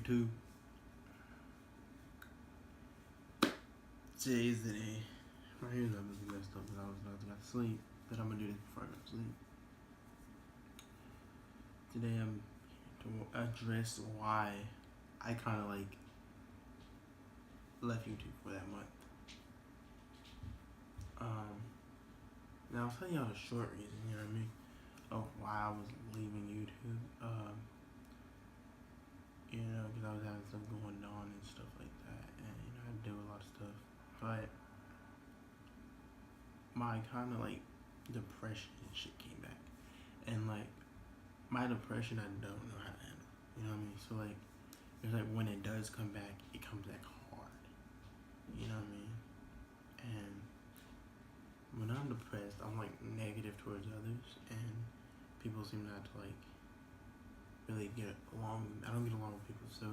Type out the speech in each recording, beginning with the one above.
YouTube. Today's the day. My hair's not really messed up, but I was about to go to sleep. But I'm gonna do this before I go to sleep. Today I'm to address why I kind of like left YouTube for that month. Now I'll tell y'all the short reason, you know what I mean, of why I was leaving YouTube. Because I was having stuff going on and stuff like that, and I do a lot of stuff, but my kind of like depression and shit came back, and like my depression I don't know how to handle. You know what I mean? So like, it's like when it does come back, it comes back hard. You know what I mean? And when I'm depressed, I'm like negative towards others, and people seem not to like really get along. I don't get along with people, so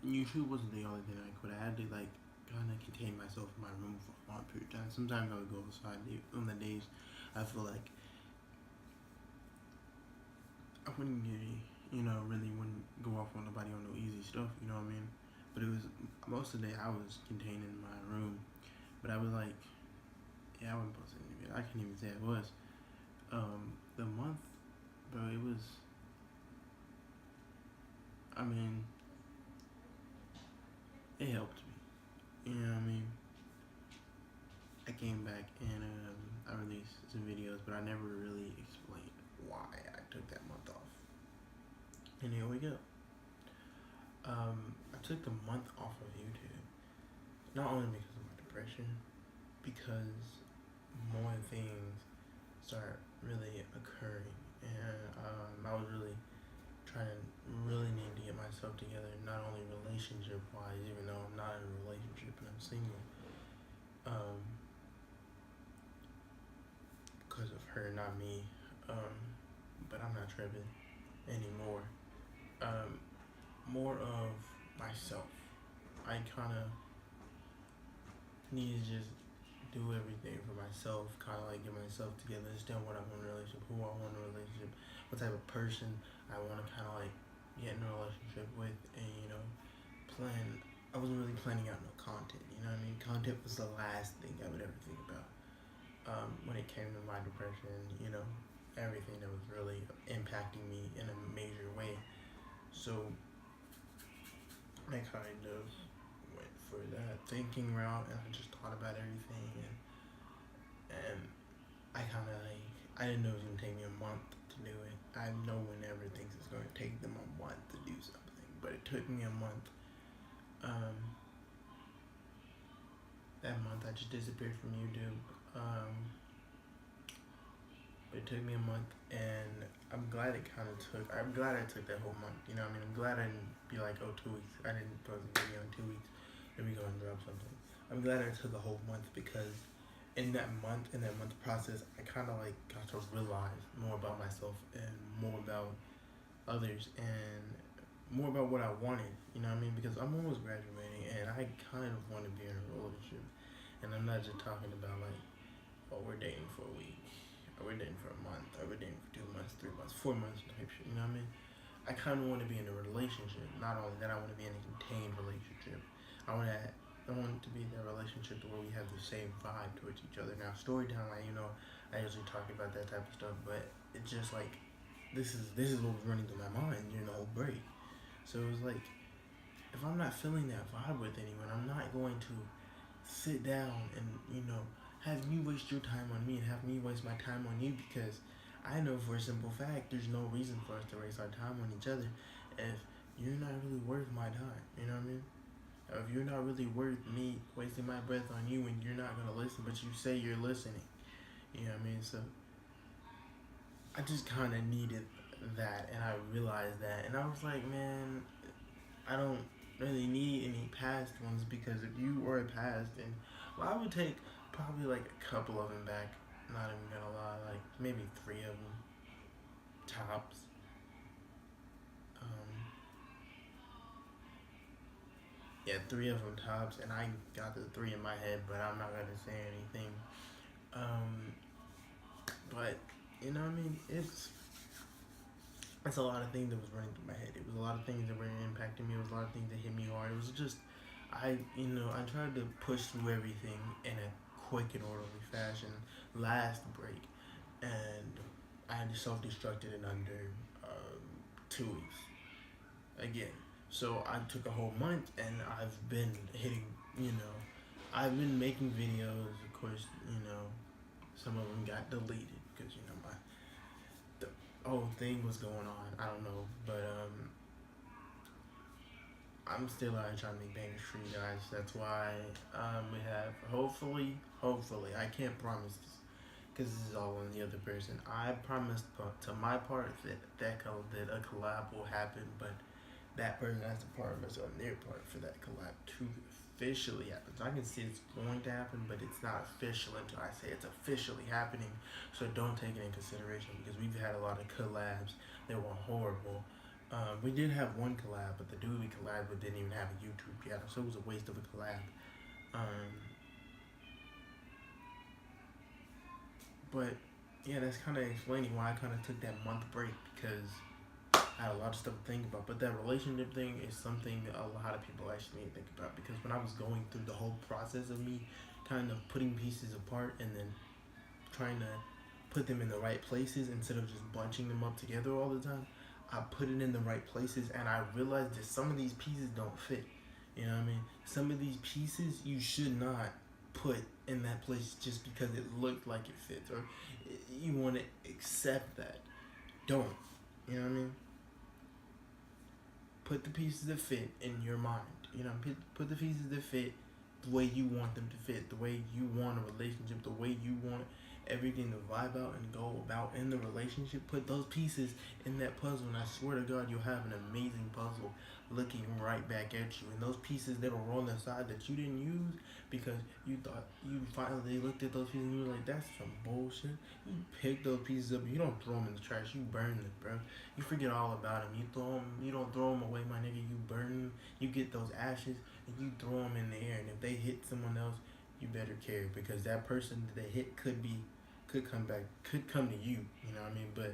YouTube wasn't the only thing I could. I had to like kind of contain myself in my room for a long period of time. Sometimes I would go outside on the days I feel like I wouldn't really wouldn't go off on nobody on no easy stuff. You know what I mean? But it was most of the day I was contained in my room. But I was like, yeah, I wasn't posting anything. I can't even say it was. The month, bro, it was. I mean, it helped me. You know what I mean? I came back and I released some videos, but I never really explained why I took that month off. And here we go. I took the month off of YouTube, not only because of my depression, because more things start really occurring, and I was really really need to get myself together, not only relationship wise, even though I'm not in a relationship and I'm single, because of her, not me, but I'm not tripping anymore. More of myself. I kind of need to just do everything for myself, kind of like get myself together, understand what I want in a relationship, who I want in a relationship, what type of person I want to kind of like get in a relationship with, and plan. I wasn't really planning out no content, you know what I mean? Content was the last thing I would ever think about when it came to my depression, everything that was really impacting me in a major way. So I kind of went for that thinking route, and I just thought about everything, and I kind of like, I didn't know it was going to take me a month to do it. I know when everyone thinks it's going to take them a month to do something, but it took me a month. That month I just disappeared from YouTube. But it took me a month, and I'm glad I took that whole month. You know what I mean? I'm glad I didn't be like, oh, 2 weeks. I didn't post a video in 2 weeks. Let me go and drop something. I'm glad I took a whole month, because in that month process, I kind of like got to realize more about myself and more about others and more about what I wanted. You know what I mean? Because I'm almost graduating, and I kind of want to be in a relationship. And I'm not just talking about like, oh, we're dating for a week, or we're dating for a month, or we're dating for 2 months, 3 months, 4 months type shit. You know what I mean? I kind of want to be in a relationship. Not only that, I want to be in a contained relationship. I want to be in a relationship where we have the same vibe towards each other. Now, storytelling, I usually talk about that type of stuff, but it's just like, this is what was running through my mind during the whole break. So it was like, if I'm not feeling that vibe with anyone, I'm not going to sit down and have you waste your time on me and have me waste my time on you, because I know for a simple fact there's no reason for us to waste our time on each other if you're not really worth my time. You know what I mean? If you're not really worth me wasting my breath on you and you're not gonna listen, but you say you're listening. You know what I mean? So I just kind of needed that, and I realized that, and I was like, man, I don't really need any past ones, because if you were a past, and I would take probably like a couple of them back. Not even gonna lie, like maybe 3 of them tops. Yeah, 3 of them tops, and I got the 3 in my head, but I'm not gonna say anything. But you know what I mean? It's a lot of things that was running through my head. It was a lot of things that were impacting me. It was a lot of things that hit me hard. It was just, I tried to push through everything in a quick and orderly fashion last break, and I had self-destructed in under 2 weeks again. So I took a whole month, and I've been hitting, I've been making videos. Of course, some of them got deleted because the whole thing was going on. I don't know, but I'm still out trying to make bangers for you guys. That's why we have hopefully, I can't promise this because this is all on the other person. I promised to my part that a collab will happen, but that person has to promise on their part for that collab to officially happen. So I can see it's going to happen, but it's not official until I say it's officially happening. So don't take it in consideration because we've had a lot of collabs that were horrible. We did have one collab, but the dude we collabed with didn't even have a YouTube channel, so it was a waste of a collab. Um, but yeah, that's kind of explaining why I kind of took that month break because I had a lot of stuff to think about. But that relationship thing is something a lot of people actually need to think about because when I was going through the whole process of me kind of putting pieces apart and then trying to put them in the right places instead of just bunching them up together all the time, I put it in the right places and I realized that some of these pieces don't fit. You know what I mean? Some of these pieces you should not put in that place just because it looked like it fits or you want to accept that. Don't. You know what I mean? Put the pieces that fit in your mind. Put the pieces that fit the way you want them to fit, the way you want a relationship, the way you want everything to vibe out and go about in the relationship. Put those pieces in that puzzle, and I swear to God, you'll have an amazing puzzle looking right back at you. And those pieces that were on the side that you didn't use because you thought you finally looked at those pieces and you were like, that's some bullshit. You pick those pieces up, you don't throw them in the trash, you burn them, bro. You forget all about them. You don't throw them away, my nigga. You burn them. You get those ashes and you throw them in the air. And if they hit someone else, you better care because that person that they hit could come back, could come to you. You know what I mean? But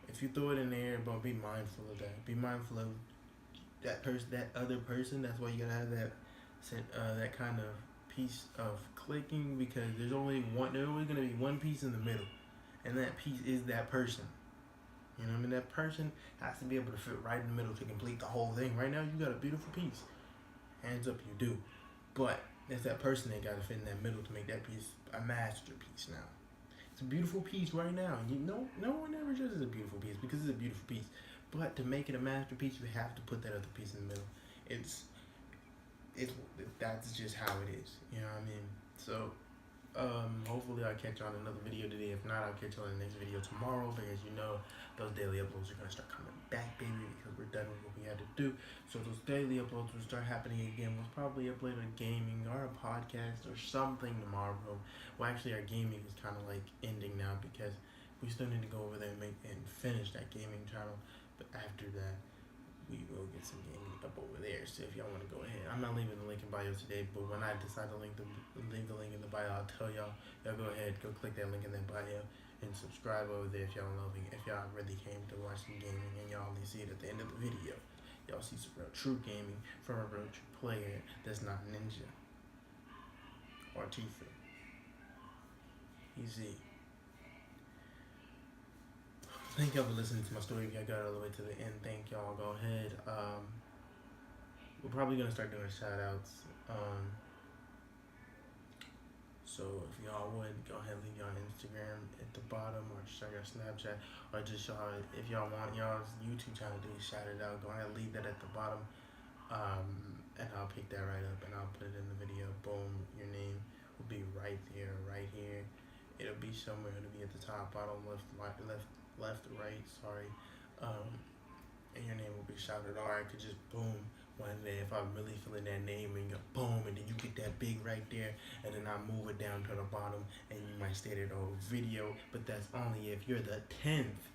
if you throw it in the air, bro, be mindful of that. Be mindful of that person, that other person. That's why you gotta have that kind of piece of clicking because there's only gonna be one piece in the middle, and that piece is that person. You know what I mean? That person has to be able to fit right in the middle to complete the whole thing. Right now, you got a beautiful piece. Hands up, you do. But it's that person that got to fit in that middle to make that piece a masterpiece now. It's a beautiful piece right now. No one ever judges a beautiful piece because it's a beautiful piece. But to make it a masterpiece, you have to put that other piece in the middle. It's that's just how it is. You know what I mean? So hopefully I'll catch you on another video today. If not, I'll catch you on the next video tomorrow because those daily uploads are gonna start coming back, baby, because we're done with what we had to do. So those daily uploads will start happening again. We'll probably upload a gaming or a podcast or something tomorrow. Well, actually, our gaming is kind of like ending now because we still need to go over there and finish that gaming channel. But after that, we will get some gaming up over there. So if y'all want to go ahead, I'm not leaving the link in bio today, but when I decide to leave the link in the bio, I'll tell y'all. Y'all go ahead, go click that link in that bio and subscribe over there if y'all really came to watch some gaming and y'all only see it at the end of the video. Y'all see some real true gaming from a real true player that's not Ninja or Tifa. Easy. Thank y'all for listening to my story. If y'all got all the way to the end, thank y'all. Go ahead. We're probably gonna start doing shout outs. So if y'all would go ahead and leave y'all Instagram at the bottom or check our Snapchat or just y'all if y'all want y'all's YouTube channel to be shouted out, go ahead and leave that at the bottom. And I'll pick that right up and I'll put it in the video. Boom, your name will be right there, right here. It'll be somewhere, it'll be at the top, bottom, left, right, sorry. And your name will be shouted out. Or I could just boom one day if I'm really feeling that name and you boom and then you get that big right there and then I move it down to the bottom and you might stay there the whole video, but that's only if you're the 10th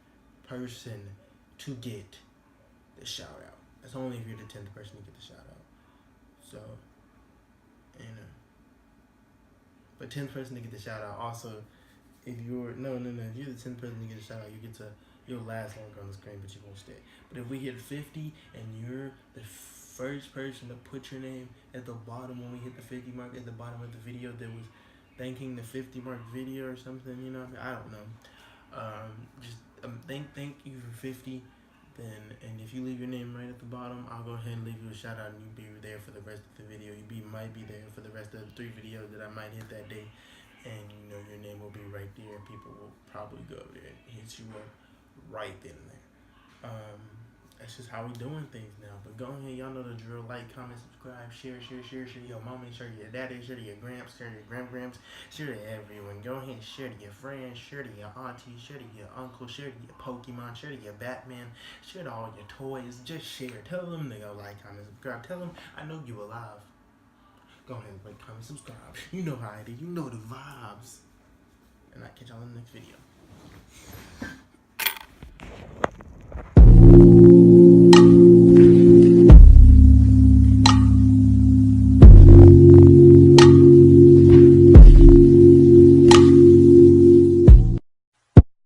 person to get the shout out. That's only if you're the 10th person to get the shout out. So, but 10th person to get the shout out. Also, if you're if you're the 10th person to get a shout out, you get to you'll last longer on the screen, but you won't stay. But if we hit 50 and you're the first person to put your name at the bottom when we hit the 50 mark at the bottom of the video that was thanking the 50 mark video or something, you know what I mean? I don't know. Just thank you for 50. Then, and if you leave your name right at the bottom, I'll go ahead and leave you a shout out, and you'll be there for the rest of the video. Might be there for the rest of the 3 videos that I might hit that day, and you know your name will be right there. People will probably go over there and hit you up right then and there. That's just how we doing things now. But go ahead, y'all know the drill. Like, comment, subscribe, share to your mama, share to your daddy, share to your gramps, share to your grandgramps, share to everyone. Go ahead and share to your friends, share to your auntie, share to your uncle, share to your Pokemon, share to your Batman, share to all your toys. Just share. Tell them to go like, comment, subscribe. Tell them I know you alive. Go ahead and like, comment, subscribe. You know how it is. You know the vibes. And I'll catch y'all in the next video.